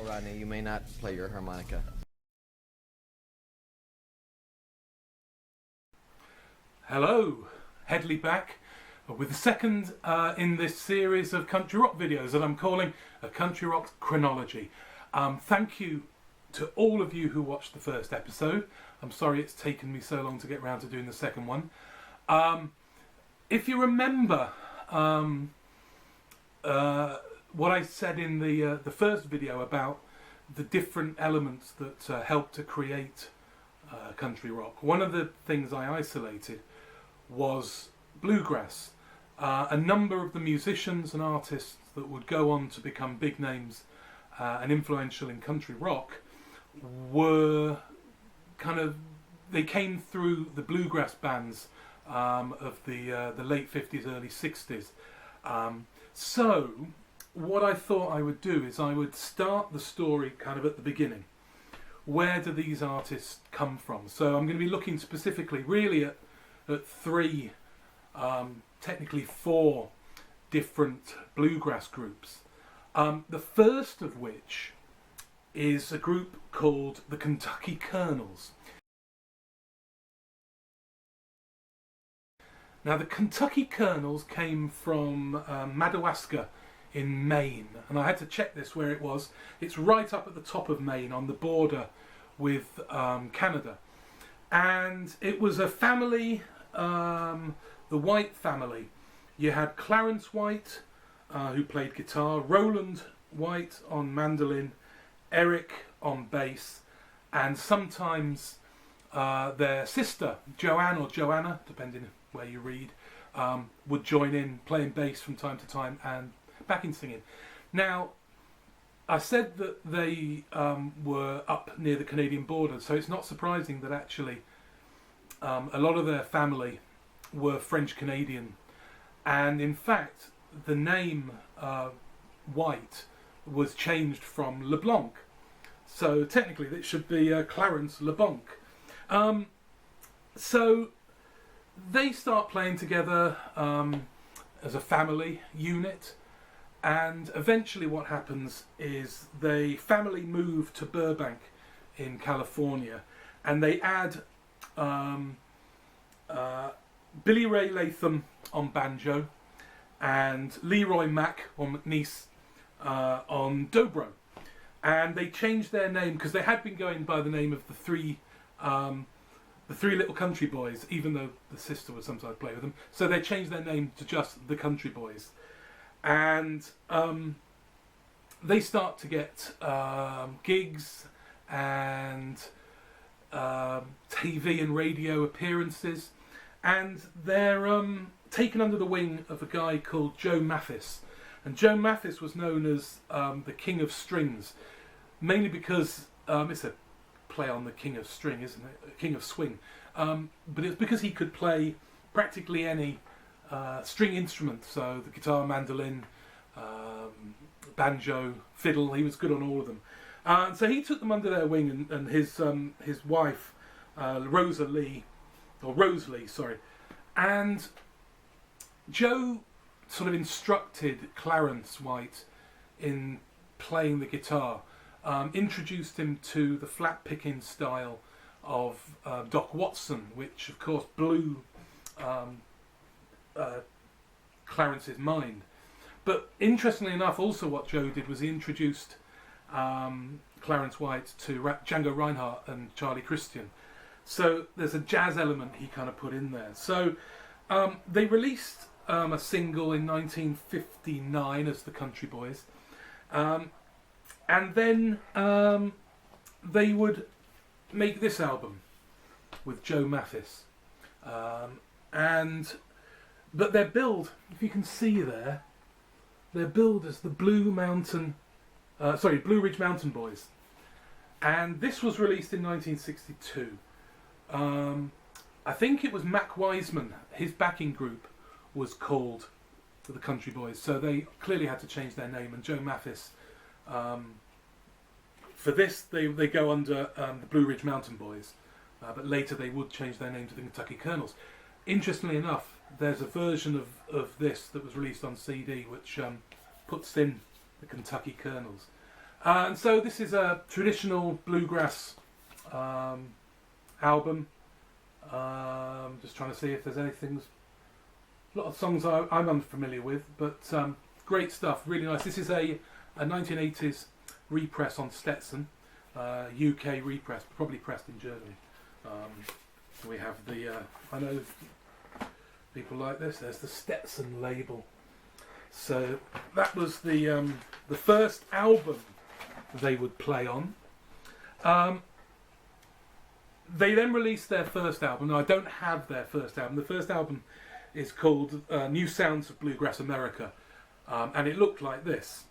Rodney, you may not play your harmonica. Hello, Hedley back with the second in this series of country rock videos that I'm calling a Country Rock Chronology. Thank you to all of you who watched the first episode. I'm sorry it's taken me so long to get around to doing the second one. If you remember what I said in the first video about the different elements that help to create country rock, one of the things I isolated was bluegrass. A number of the musicians and artists that would go on to become big names and influential in country rock were they came through the bluegrass bands of the late 50s, early 60s. So what I thought I would do is I would start the story kind of at the beginning. Where do these artists come from? So I'm going to be looking specifically really at three, technically four different bluegrass groups. The first of which is a group called the Kentucky Colonels. Now the Kentucky Colonels came from Madawaska in Maine, and I had to check this where it was. It's right up at the top of Maine on the border with Canada, and it was a family, the White family. You had Clarence White, who played guitar, Roland White on mandolin, Eric on bass, and sometimes their sister Joanne or Joanna, depending where you read, would join in playing bass from time to time and backing singing. Now, I said that they were up near the Canadian border, so it's not surprising that actually a lot of their family were French Canadian, and in fact the name White was changed from LeBlanc, so technically it should be Clarence LeBlanc. So they start playing together as a family unit, and eventually what happens is the family move to Burbank in California, and they add Billy Ray Latham on banjo and Leroy Mack or McNeese on dobro, and they changed their name because they had been going by the name of the three little country boys, even though the sister would sometimes play with them. So they changed their name to just the Country Boys, and they start to get gigs and TV and radio appearances, and they're taken under the wing of a guy called Joe Mathis. And Joe Mathis was known as the King of Strings, mainly because it's a play on the King of String, isn't it? King of Swing. But it's because he could play practically any string instrument, so the guitar, mandolin, banjo, fiddle. He was good on all of them. So he took them under their wing, and his wife, Rose Lee, and Joe sort of instructed Clarence White in playing the guitar, introduced him to the flat picking style of Doc Watson, which of course blew Clarence's mind. But interestingly enough, also what Joe did was he introduced Clarence White to Django Reinhardt and Charlie Christian. So there's a jazz element he kind of put in there. So they released a single in 1959 as the Country Boys, and then they would make this album with Joe Mathis, but their build, if you can see there, their build is the Blue Ridge Mountain Boys, and this was released in 1962. I think it was Mac Wiseman, his backing group was called the Country Boys, so they clearly had to change their name, and Joe Mathis, for this they go under the Blue Ridge Mountain Boys, but later they would change their name to the Kentucky Colonels. Interestingly enough, there's a version of this that was released on CD which puts in the Kentucky Colonels. And so this is a traditional bluegrass album. Just trying to see if there's anything. A lot of songs I'm unfamiliar with, but great stuff, really nice. This is a 1980s repress on Stetson, UK repress, probably pressed in Germany. We have the, I know people like this, there's the Stetson label. So that was the first album they would play on. They then released their first album. Now, I don't have their first album. The first album is called New Sounds of Bluegrass America, and it looked like this.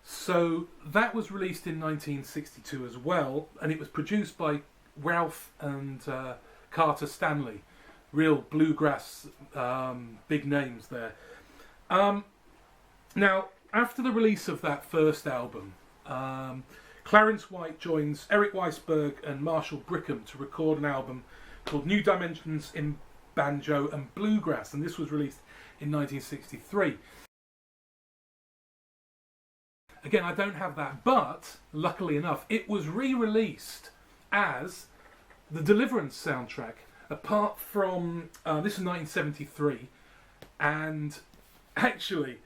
So that was released in 1962 as well, and it was produced by Ralph and Carter Stanley, real bluegrass big names there. Now, after the release of that first album, Clarence White joins Eric Weisberg and Marshall Brickham to record an album called New Dimensions in Banjo and Bluegrass, and this was released in 1963. Again, I don't have that, but luckily enough, it was re-released as the Deliverance soundtrack, apart from, this is 1973, and actually,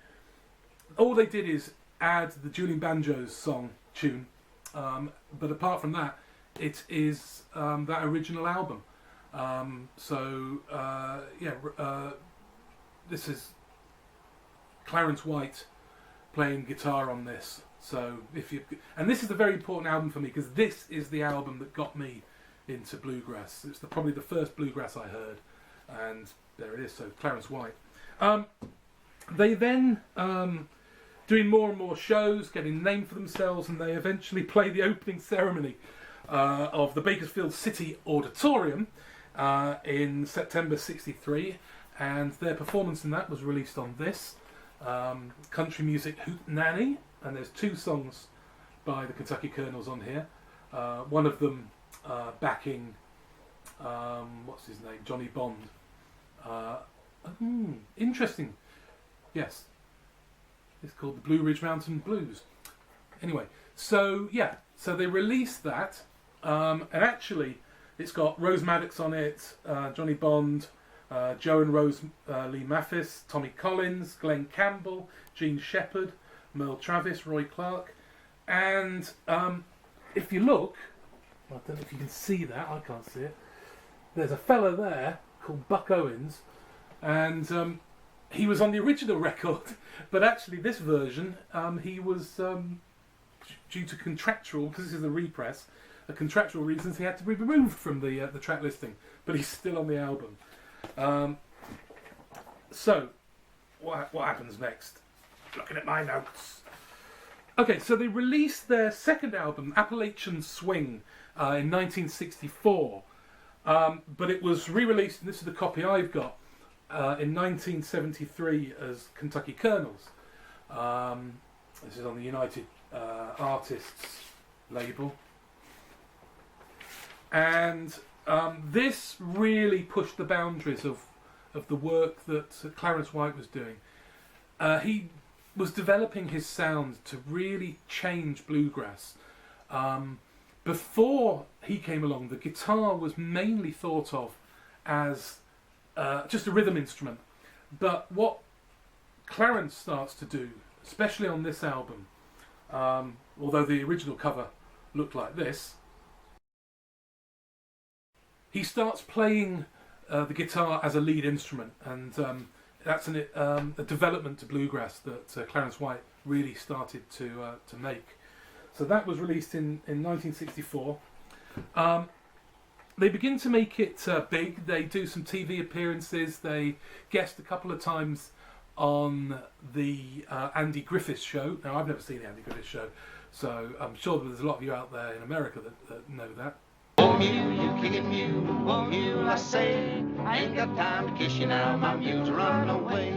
all they did is add the Julian Banjo's song tune, but apart from that, it is that original album. This is Clarence White playing guitar on this. So and this is a very important album for me, because this is the album that got me into bluegrass. It's probably the first bluegrass I heard, and there it is. So Clarence White. They then doing more and more shows, getting named for themselves, and they eventually play the opening ceremony of the Bakersfield City Auditorium in September '63, and their performance in that was released on this Country Music Hootenanny, and there's 2 songs by the Kentucky Colonels on here. One of them backing what's his name, Johnny Bond. Interesting. Yes, it's called the Blue Ridge Mountain Blues. Anyway, so yeah, so they released that, and actually it's got Rose Maddox on it, Johnny Bond, Joe and Rose Lee Mathis, Tommy Collins, Glenn Campbell, Gene Shepard, Merle Travis, Roy Clark, and if you look, I don't know if you can see that, I can't see it, there's a fella there called Buck Owens, and he was on the original record, but actually this version, he was, due to contractual, because this is the repress, contractual reasons, he had to be removed from the track listing, but he's still on the album. So, what happens next? Looking at my notes. Okay, so they released their second album, Appalachian Swing, in 1964, but it was re-released, and this is the copy I've got, in 1973 as Kentucky Colonels. This is on the United Artists label. And this really pushed the boundaries of the work that Clarence White was doing. He was developing his sound to really change bluegrass. Before he came along, the guitar was mainly thought of as just a rhythm instrument. But what Clarence starts to do, especially on this album, although the original cover looked like this, he starts playing the guitar as a lead instrument, and that's a development to bluegrass that Clarence White really started to make. So that was released in 1964. They begin to make it big. They do some TV appearances. They guest a couple of times on the Andy Griffith Show. Now, I've never seen the Andy Griffith Show, so I'm sure that there's a lot of you out there in America that know that. Oh, mule, you kicking mule, oh, mule, I say, I ain't got time to kiss you now, my mule's running away.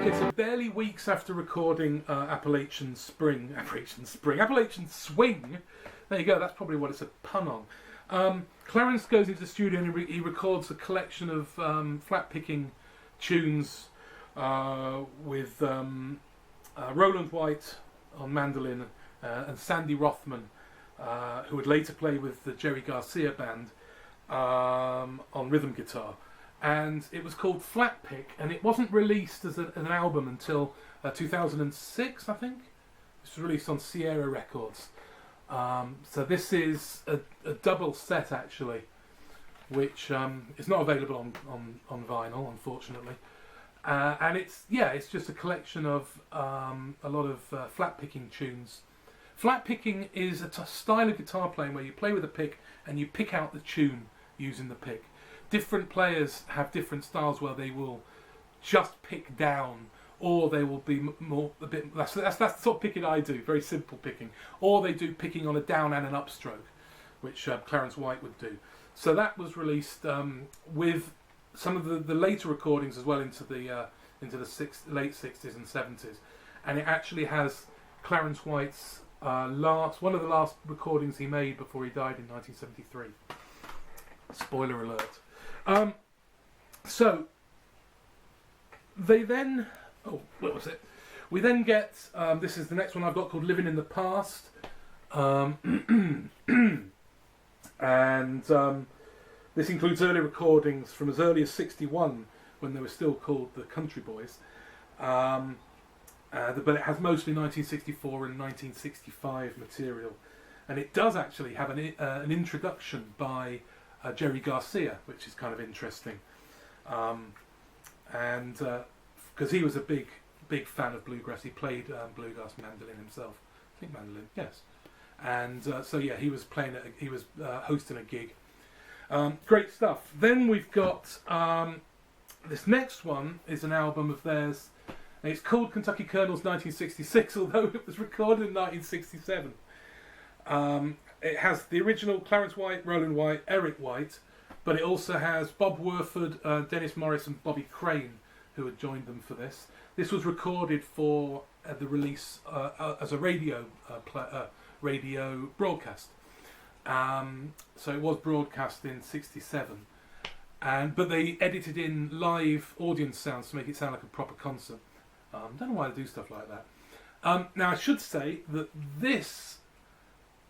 Okay, so barely weeks after recording Appalachian Swing. There you go. That's probably what it's a pun on. Clarence goes into the studio and he records a collection of flat picking tunes with Roland White on mandolin and Sandy Rothman, who would later play with the Jerry Garcia band, on rhythm guitar. And it was called Flat Pick, and it wasn't released as an album until 2006, I think. It was released on Sierra Records. So this is a double set, actually, which is not available on vinyl, unfortunately. And it's just a collection of a lot of flat picking tunes. Flat picking is a style of guitar playing where you play with a pick and you pick out the tune using the pick. Different players have different styles where they will just pick down, or they will be that's the sort of picking I do, very simple picking, or they do picking on a down and an upstroke, which Clarence White would do. So that was released with some of the later recordings as well into the late 60s and 70s, and it actually has Clarence White's one of the last recordings he made before he died in 1973. Spoiler alert. So they then, what was it? We then get, this is the next one I've got, called Living in the Past. And this includes early recordings from as early as 61, when they were still called the Country Boys. But it has mostly 1964 and 1965 material. And it does actually have an introduction by Jerry Garcia, which is kind of interesting. And because he was a big fan of bluegrass, he played bluegrass mandolin himself. I think mandolin, yes. And he was hosting a gig. Great stuff. Then we've got this next one is an album of theirs, and it's called Kentucky Colonels 1966, although it was recorded in 1967. It has the original Clarence White, Roland White, Eric White, but it also has Bob Werford, Dennis Morris and Bobby Crane, who had joined them for this. This was recorded for the release as a radio broadcast. So it was broadcast in 67. But they edited in live audience sounds to make it sound like a proper concert. Don't know why they do stuff like that. Now I should say that this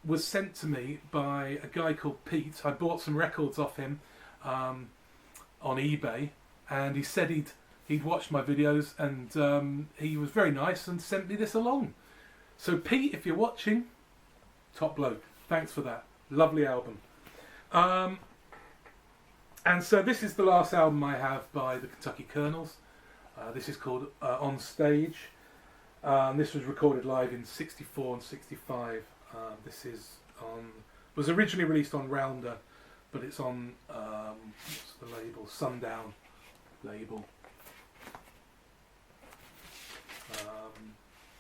was sent to me by a guy called Pete. I bought some records off him on eBay, and he said he'd watched my videos, and he was very nice and sent me this along. So Pete, if you're watching, top bloke. Thanks for that. Lovely album. And so this is the last album I have by the Kentucky Colonels. This is called On Stage. This was recorded live in 64 and 65. This was originally released on Rounder, but it's on what's the label? Sundown label.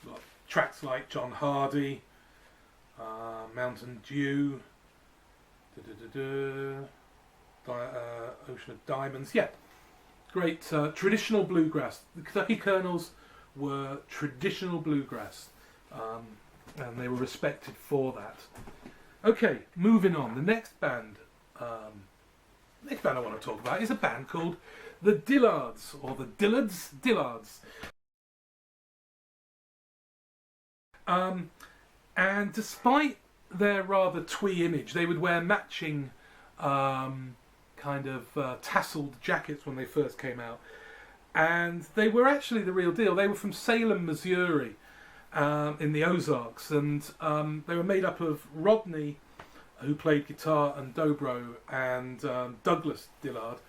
Got tracks like John Hardy, Mountain Dew, Ocean of Diamonds. Yeah, great traditional bluegrass. The Kentucky Colonels were traditional bluegrass. And they were respected for that. Okay, moving on. The next band I want to talk about is a band called the Dillards, or the Dillards. And despite their rather twee image, they would wear matching tasseled jackets when they first came out. And they were actually the real deal. They were from Salem, Missouri, in the Ozarks, and they were made up of Rodney, who played guitar and dobro, and Douglas Dillard,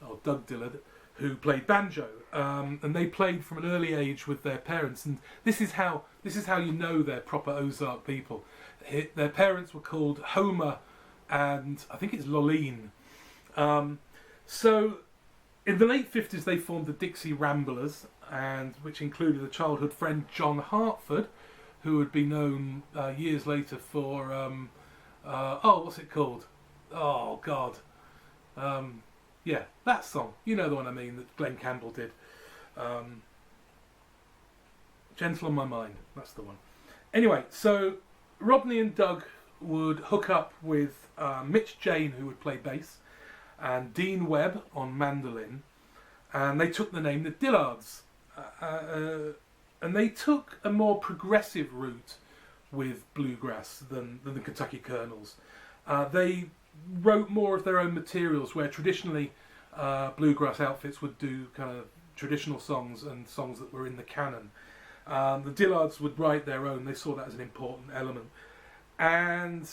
or Doug Dillard, who played banjo. And they played from an early age with their parents, and this is how you know they're proper Ozark people. Their parents were called Homer and I think it's Lolene. So in the late 50s they formed the Dixie Ramblers, and which included a childhood friend, John Hartford, who would be known years later for what's it called? Oh God, yeah, that song. You know the one I mean, that Glenn Campbell did. Gentle on My Mind, that's the one. Anyway, so Rodney and Doug would hook up with Mitch Jane, who would play bass, and Dean Webb on mandolin, and they took the name the Dillards. And they took a more progressive route with bluegrass than the Kentucky Colonels. They wrote more of their own materials, where traditionally bluegrass outfits would do kind of traditional songs and songs that were in the canon. The Dillards would write their own. They saw that as an important element. And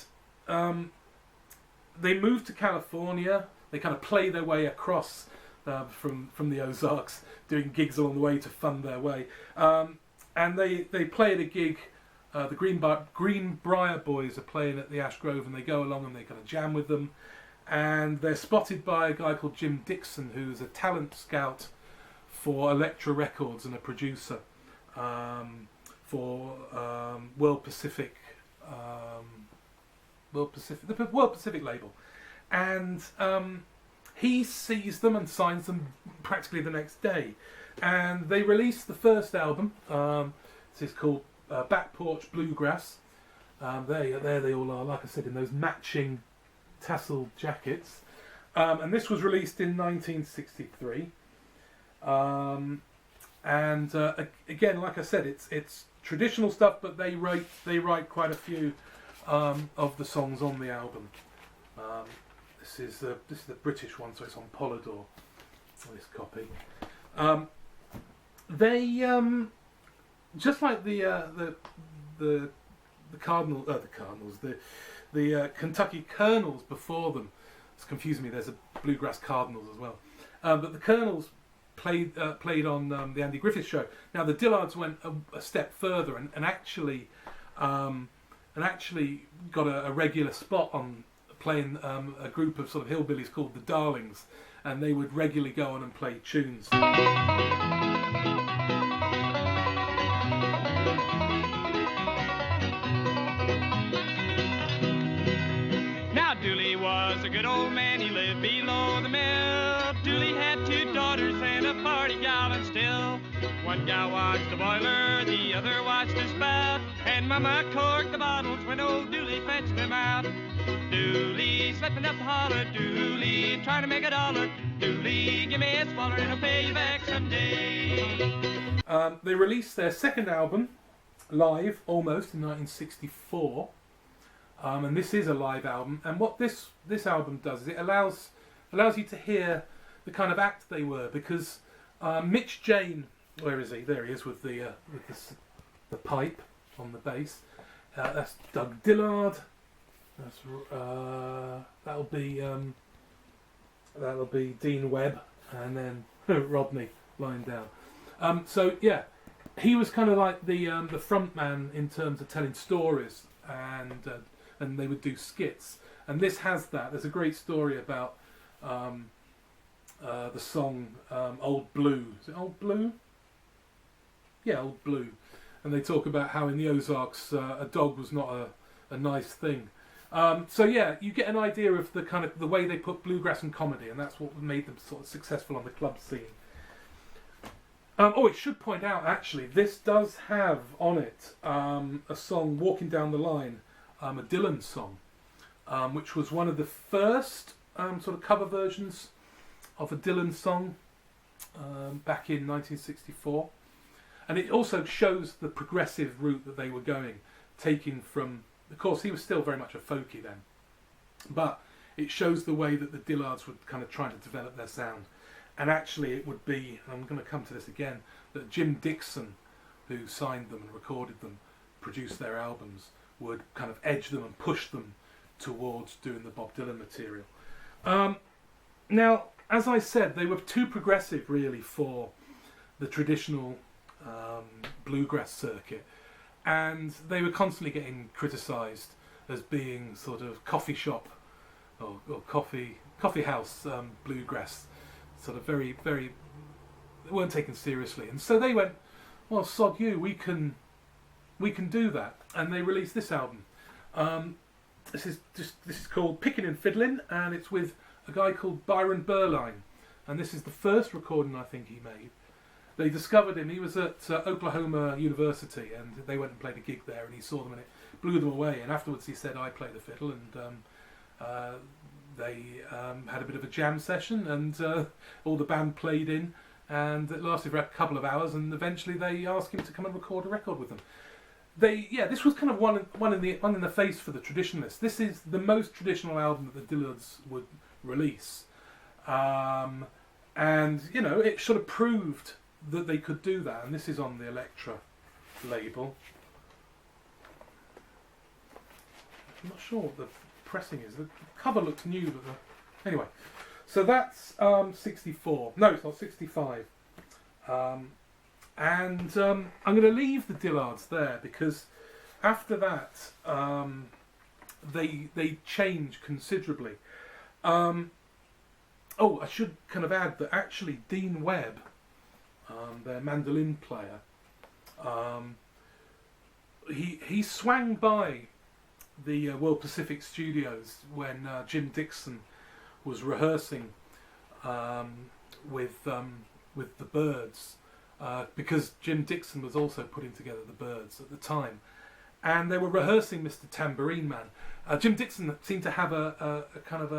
they moved to California. They kind of play their way across from the Ozarks, doing gigs along the way to fund their way. And they play at a gig. The Greenbrier Boys are playing at the Ash Grove, and they go along and they kind of jam with them. And they're spotted by a guy called Jim Dixon, who's a talent scout for Elektra Records and a producer for World Pacific, the World Pacific label. And he sees them and signs them practically the next day. And they released the first album. This is called Back Porch Bluegrass. There they all are, like I said, in those matching tassel jackets. And this was released in 1963. Again, like I said, it's traditional stuff, but they write quite a few of the songs on the album. This is the British one, so it's on Polydor. This copy. They just like the Kentucky Colonels before them. It's confusing me. There's a bluegrass Cardinals as well, but the Colonels played on the Andy Griffith Show. Now the Dillards went a step further and actually got a regular spot on playing a group of sort of hillbillies called the Darlings, and they would regularly go on and play tunes. Now Dooley was a good old man, he lived below the mill. Dooley had 2 daughters and a party gal, and still one gal watched the boiler, the other watched the spout, and Mama corked the bottles when old Dooley fetched them out. Dooley slipping up the holler, Dooley trying to make a dollar. Dooley, give me a swaller and I'll pay you back someday. They released their second album live almost in 1964, and this is a live album. And what this album does is it allows you to hear the kind of act they were, because Mitch Jane, where is he? There he is with the pipe on the bass. That's Doug Dillard. That'll be Dean Webb, and then Rodney lying down. So yeah, he was kind of like the front man in terms of telling stories, and they would do skits. And this has that. There's a great story about the song Old Blue. Is it Old Blue? Yeah, Old Blue. And they talk about how in the Ozarks a dog was not a nice thing. So yeah, you get an idea of the kind of the way they put bluegrass and comedy, and that's what made them sort of successful on the club scene. It should point out actually, this does have on it a song, "Walking Down the Line," a Dylan song, which was one of the first sort of cover versions of a Dylan song back in 1964, and it also shows the progressive route that they were going, taking from. Of course, he was still very much a folky then, but it shows the way that the Dillards were kind of trying to develop their sound. And actually it would be, and I'm going to come to this again, that Jim Dixon, who signed them and recorded them, produced their albums, would kind of edge them and push them towards doing the Bob Dylan material. Now, as I said, they were too progressive really for the traditional bluegrass circuit. And they were constantly getting criticised as being sort of coffee shop or coffee house bluegrass, sort of very, very. They weren't taken seriously, and so they went, "Well, sod you, we can do that," and they released this album. This is called Pickin' and Fiddlin', and it's with a guy called Byron Berline, and this is the first recording I think he made. they discovered him. He was at Oklahoma University, and they went and played a gig there, and he saw them, and it blew them away. And afterwards, he said, "I play the fiddle," and they had a bit of a jam session, and all the band played in, and it lasted for a couple of hours, and eventually they asked him to come and record a record with them. This was kind of one in the face for the traditionalists. This is the most traditional album that the Dillards would release, and it sort of proved that they could do that. And this is on the Elektra label. I'm not sure what the pressing is. The cover looks new, but anyway. So that's 64. No, it's not 65. And I'm going to leave the Dillards there because after that they change considerably. I should kind of add that actually Dean Webb, their mandolin player, he swang by the World Pacific Studios when Jim Dixon was rehearsing with the Byrds. Because Jim Dixon was also putting together the Byrds at the time, and they were rehearsing Mr. Tambourine Man. Jim Dixon seemed to have a kind of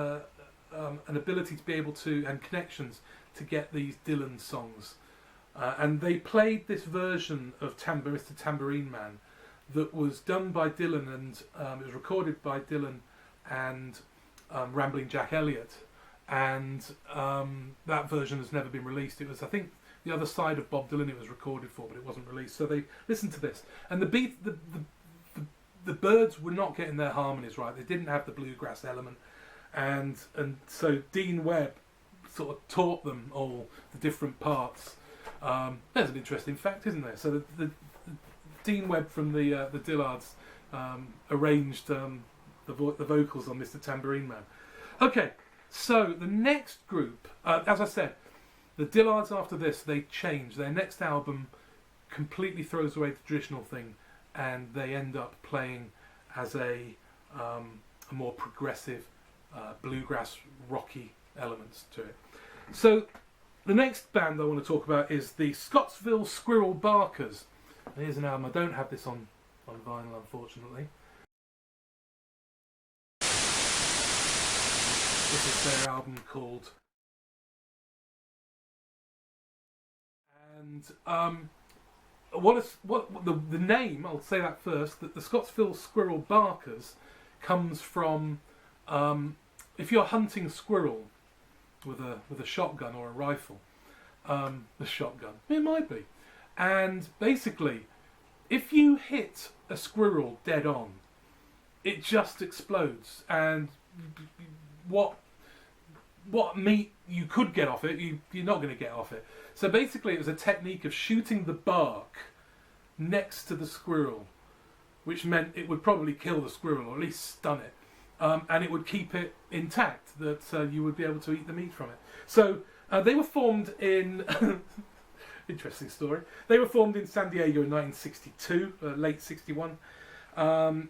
an ability to be able to, and connections to get these Dylan songs, and they played this version of Mr. Tambourine Man that was done by Dylan, and it was recorded by Dylan and Rambling Jack Elliott, and that version has never been released. It was, I think, the other side of Bob Dylan it was recorded for, but it wasn't released. So they listened to this, and the Byrds were not getting their harmonies right. They didn't have the bluegrass element, and so Dean Webb sort of taught them all the different parts. There's an interesting fact, isn't there? So the Dean Webb from the Dillards arranged the vocals on Mr. Tambourine Man. Okay, so the next group, as I said, the Dillards after this, they change. Their next album completely throws away the traditional thing, and they end up playing as a more progressive bluegrass rocky elements to it. So the next band I want to talk about is the Scottsville Squirrel Barkers. Here's an album. I don't have this on vinyl, unfortunately. This is their album called... And the name, I'll say that first, that the Scottsville Squirrel Barkers comes from if you're hunting squirrel with a shotgun or a rifle, the shotgun, it might be, and basically if you hit a squirrel dead on, it just explodes, and what meat you could get off it, you're not going to get off it. So basically it was a technique of shooting the bark next to the squirrel, which meant it would probably kill the squirrel, or at least stun it, and it would keep it intact, that you would be able to eat the meat from it. So they were formed in... interesting story. They were formed in San Diego in 1962, late 61. And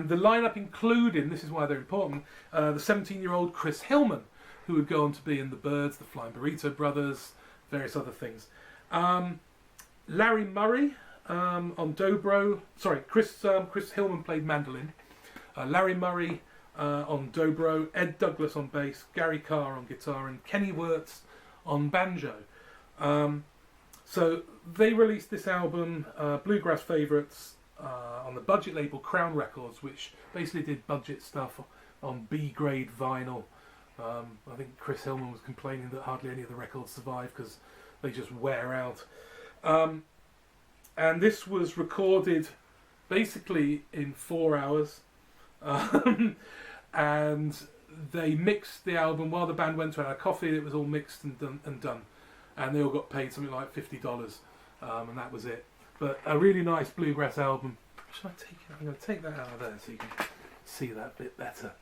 the lineup included, this is why they're important, the 17-year-old Chris Hillman, who would go on to be in the Byrds, the Flying Burrito Brothers, various other things. Larry Murray on dobro. Sorry, Chris Hillman played mandolin. Larry Murray on dobro. Ed Douglas on bass. Gary Carr on guitar, and Kenny Wirtz on banjo. So they released this album, Bluegrass Favorites, on the budget label Crown Records, which basically did budget stuff on B-grade vinyl. I think Chris Hillman was complaining that hardly any of the records survive because they just wear out. And this was recorded basically in 4 hours. And they mixed the album while the band went to have a coffee. It was all mixed and done. And they all got paid something like $50. And that was it. But a really nice bluegrass album. Should I take it? I'm going to take that out of there so you can see that bit better.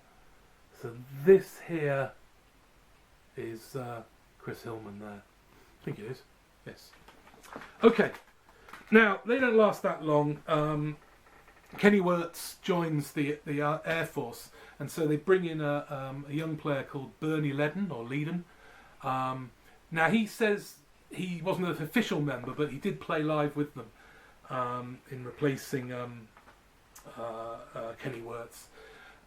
So this here is Chris Hillman there. I think it is. Yes. Okay. Now, they don't last that long. Kenny Wirtz joins the Air Force, and so they bring in a young player called Bernie Ledden, or Leeden. Now, he says he wasn't an official member, but he did play live with them in replacing Kenny Wirtz.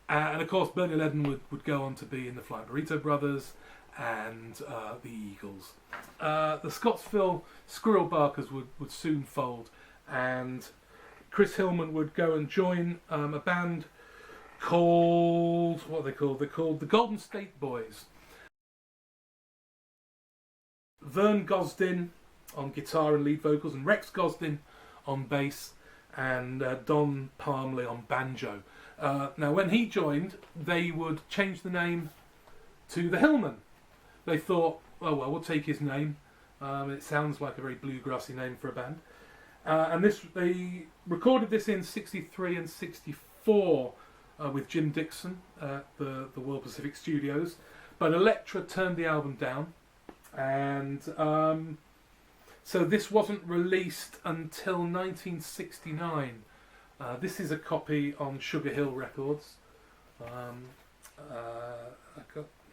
And of course, Bernie Leadon would go on to be in the Flying Burrito Brothers and the Eagles. The Scottsville Squirrel Barkers would soon fold, and Chris Hillman would go and join a band called, what are they called? They're called the Golden State Boys. Vern Gosdin on guitar and lead vocals, and Rex Gosdin on bass, and Don Palmley on banjo. Now, when he joined, they would change the name to the Hillman. They thought, oh well, we'll take his name. It sounds like a very bluegrassy name for a band. And they recorded this in '63 and '64 with Jim Dixon at the World Pacific Studios. But Elektra turned the album down, and so this wasn't released until 1969. This is a copy on Sugar Hill Records.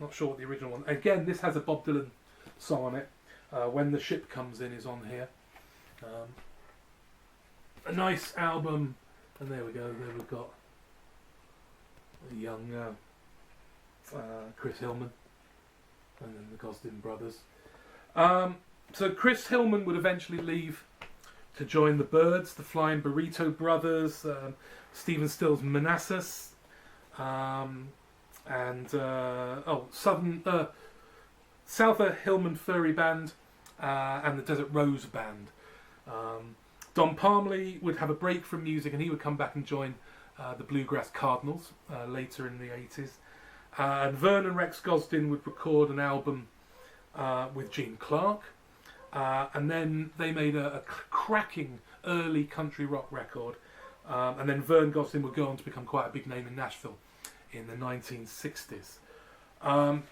Not sure what the original one. Again, this has a Bob Dylan song on it. When the Ship Comes In is on here. A nice album, and there we go. There we've got a young Chris Hillman, and then the Gosdin brothers. So Chris Hillman would eventually leave to join the Byrds, the Flying Burrito Brothers, Stephen Still's Manassas, and Souther Hillman Furry Band, and the Desert Rose Band. Don Palmley would have a break from music, and he would come back and join the Bluegrass Cardinals later in the 80s. And Vern and Rex Gosdin would record an album with Gene Clark, and then they made a cracking early country rock record, and then Vern Gosdin would go on to become quite a big name in Nashville in the 1960s.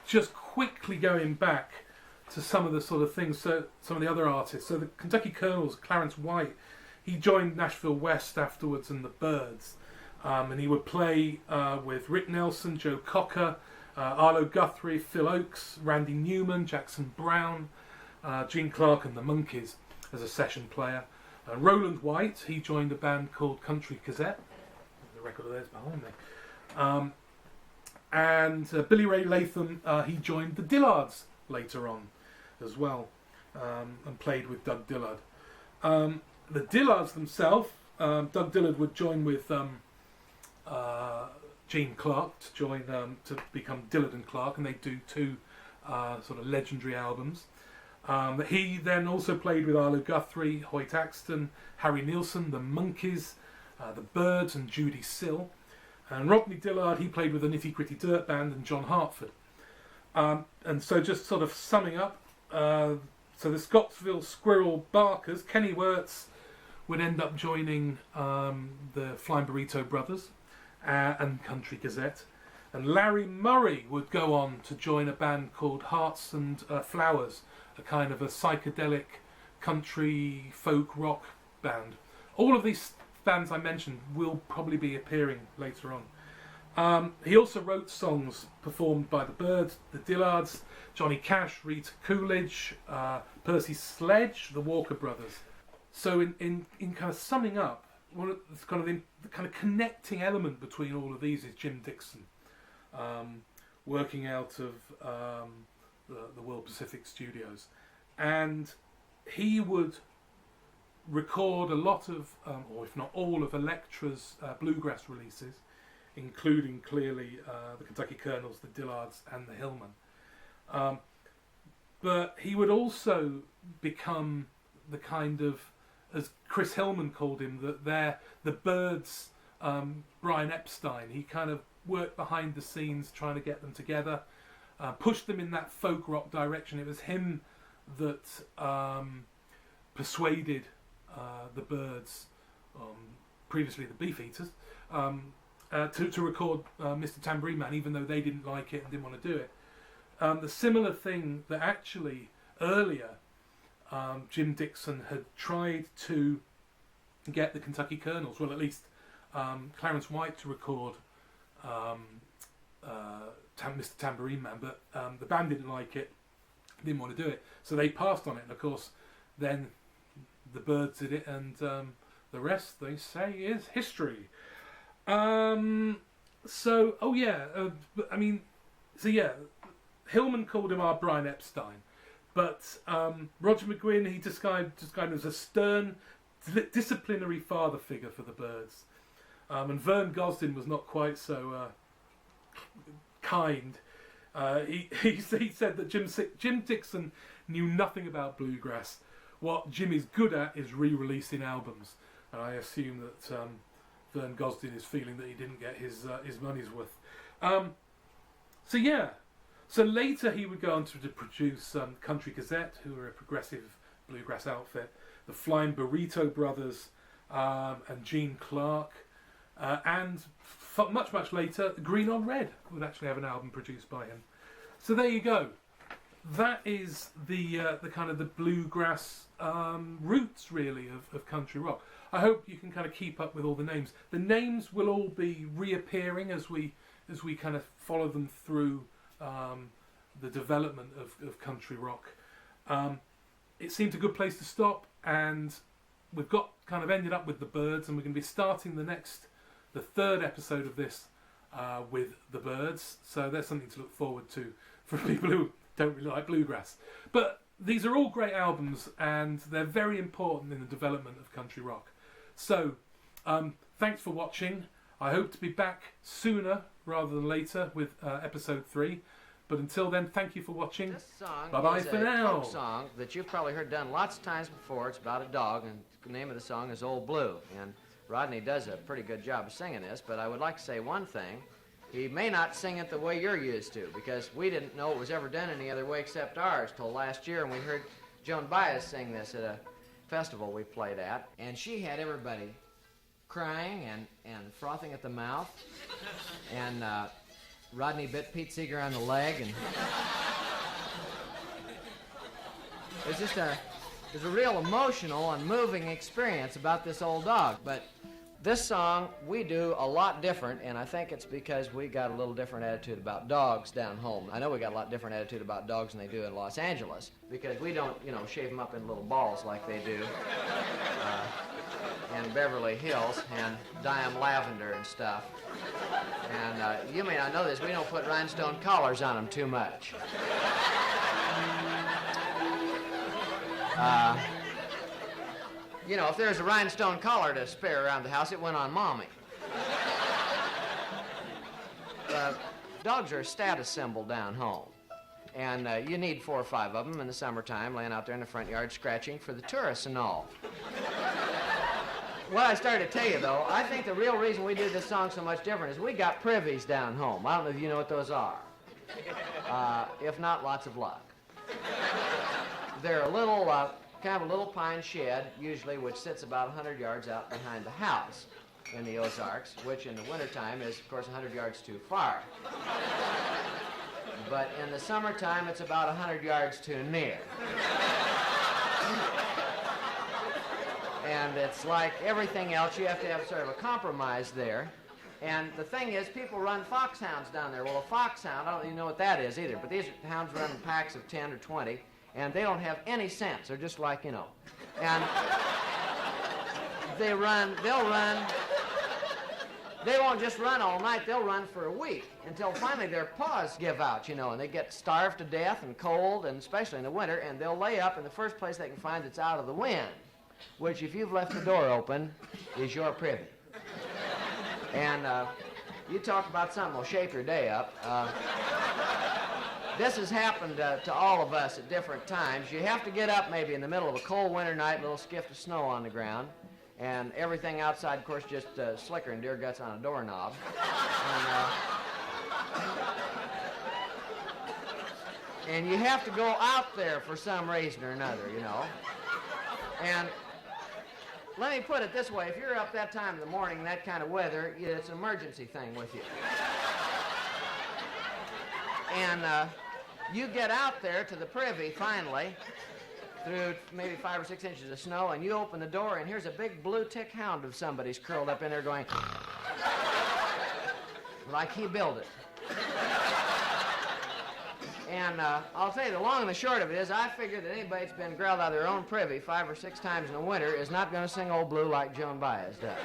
Just quickly going back to some of the sort of things, so some of the other artists. So the Kentucky Colonels, Clarence White, he joined Nashville West afterwards and the Byrds, and he would play with Rick Nelson, Joe Cocker, Arlo Guthrie, Phil Oakes, Randy Newman, Jackson Brown, Gene Clark and the Monkees as a session player. Roland White, he joined a band called Country Gazette. The record of theirs behind me. And Billy Ray Latham, he joined the Dillards later on as well, and played with Doug Dillard. The Dillards themselves, Doug Dillard would join with Gene Clark to become Dillard and Clark, and they do two sort of legendary albums. He then also played with Arlo Guthrie, Hoyt Axton, Harry Nilsson, the Monkees, the Byrds, and Judy Sill. And Rodney Dillard, he played with the Nitty Gritty Dirt Band and John Hartford. And so just sort of summing up, so the Scottsville Squirrel Barkers, Kenny Wirtz would end up joining the Flying Burrito Brothers and Country Gazette. And Larry Murray would go on to join a band called Hearts and Flowers, a kind of a psychedelic country folk rock band. All of these bands I mentioned will probably be appearing later on. He also wrote songs performed by the Byrds, the Dillards, Johnny Cash, Rita Coolidge, Percy Sledge, the Walker Brothers. So in kind of summing up, one of the kind of connecting element between all of these is Jim Dixon, working out of the World Pacific Studios, and he would record a lot of, or if not all of, Elektra's bluegrass releases, including clearly the Kentucky Colonels, the Dillards, and the Hillman. But he would also become the kind of, as Chris Hillman called him, the Byrds, Brian Epstein. He kind of worked behind the scenes trying to get them together, pushed them in that folk rock direction. It was him that persuaded the Byrds, previously the Beefeaters, to record Mr. Tambourine Man, even though they didn't like it and didn't want to do it. The similar thing that actually earlier Jim Dixon had tried to get the Kentucky Colonels, well at least Clarence White, to record Mr. Tambourine Man, but the band didn't like it, Didn't want to do it, so they passed on it. And of course, then the Byrds did it, and the rest, they say, is history. So Hillman called him our Brian Epstein, but Roger McGuinn, he described him as a stern, disciplinary father figure for the Byrds. And Vern Gosdin was not quite so kind. He said that Jim Dixon knew nothing about bluegrass. What Jim is good at is re-releasing albums, and I assume that Vern Gosdin is feeling that he didn't get his money's worth. So later he would go on to produce Country Gazette, who were a progressive bluegrass outfit, the Flying Burrito Brothers, and Gene Clark, and much later, Green on Red would actually have an album produced by him. So there you go. That is the kind of the bluegrass roots, really, of country rock. I hope you can kind of keep up with all the names. The names will all be reappearing as we kind of follow them through the development of country rock. It seemed a good place to stop, and we've got kind of ended up with the Byrds, and we're going to be starting the third episode of this with the Byrds. So there's something to look forward to for people who don't really like bluegrass. But these are all great albums, and they're very important in the development of country rock. So thanks for watching. I hope to be back sooner rather than later with episode 3. But until then, thank you for watching. This song Bye-bye is for a now. folk song that you've probably heard done lots of times before. It's about a dog, and the name of the song is Old Blue. And Rodney does a pretty good job of singing this, but I would like to say one thing. He may not sing it the way you're used to, because we didn't know it was ever done any other way except ours till last year, and we heard Joan Baez sing this at a festival we played at, and she had everybody crying and frothing at the mouth, and Rodney bit Pete Seeger on the leg, and it was a real emotional and moving experience about this old dog. But this song we do a lot different, and I think it's because we got a little different attitude about dogs down home. I know we got a lot different attitude about dogs than they do in Los Angeles, because we don't, shave them up in little balls like they do in Beverly Hills and dye them lavender and stuff. And you may not know this, we don't put rhinestone collars on them too much. If there's a rhinestone collar to spare around the house, it went on Mommy. Dogs are a status symbol down home. And you need 4 or 5 of them in the summertime, laying out there in the front yard scratching for the tourists and all. What I started to tell you, though, I think the real reason we did this song so much different is we got privies down home. I don't know if you know what those are. If not, lots of luck. They're a little, kind of a little pine shed, usually, which sits about 100 yards out behind the house in the Ozarks, which in the wintertime is, of course, 100 yards too far. But in the summertime, it's about 100 yards too near. And it's like everything else, you have to have sort of a compromise there. And the thing is, people run foxhounds down there. Well, a foxhound, I don't even know what that is either, but these hounds run in packs of 10 or 20, and they don't have any sense. They're just like, And they'll run. They won't just run all night, they'll run for a week until finally their paws give out, and they get starved to death and cold, and especially in the winter, and they'll lay up in the first place they can find that's out of the wind, which, if you've left the door open, is your privy. And you talk about something will shape your day up. This has happened to all of us at different times. You have to get up maybe in the middle of a cold winter night, a little skift of snow on the ground, and everything outside, of course, just slicker and deer guts on a doorknob. And you have to go out there for some reason or another, And let me put it this way, if you're up that time in the morning in that kind of weather, it's an emergency thing with you. And you get out there to the privy finally, through maybe 5 or 6 inches of snow, and you open the door, and here's a big blue tick hound of somebody's curled up in there going like he built it. And I'll tell you, the long and the short of it is, I figure that anybody that's been growled out of their own privy 5 or 6 times in the winter is not going to sing Old Blue like Joan Baez does.